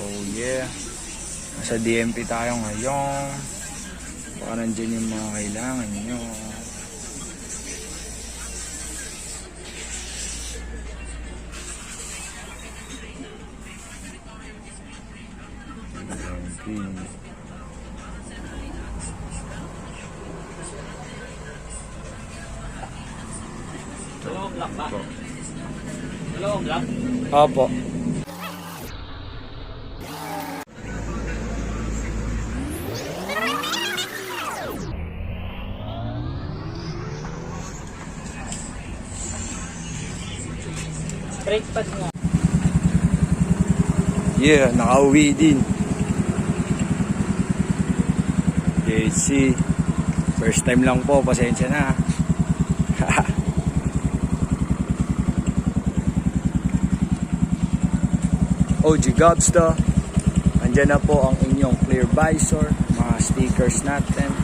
Oh yeah. Nasa DMP tayo ngayon. Baka nandyan yung mga kailangan nyo. DMP. Dalawang block ba? Dalawang block? Opo. Brake pad nga. Yeah, nakauwi din. JHC. First time lang po, pasensya na. OG Gobsta. Andyan na po ang inyong clear visor, mga stickers natin.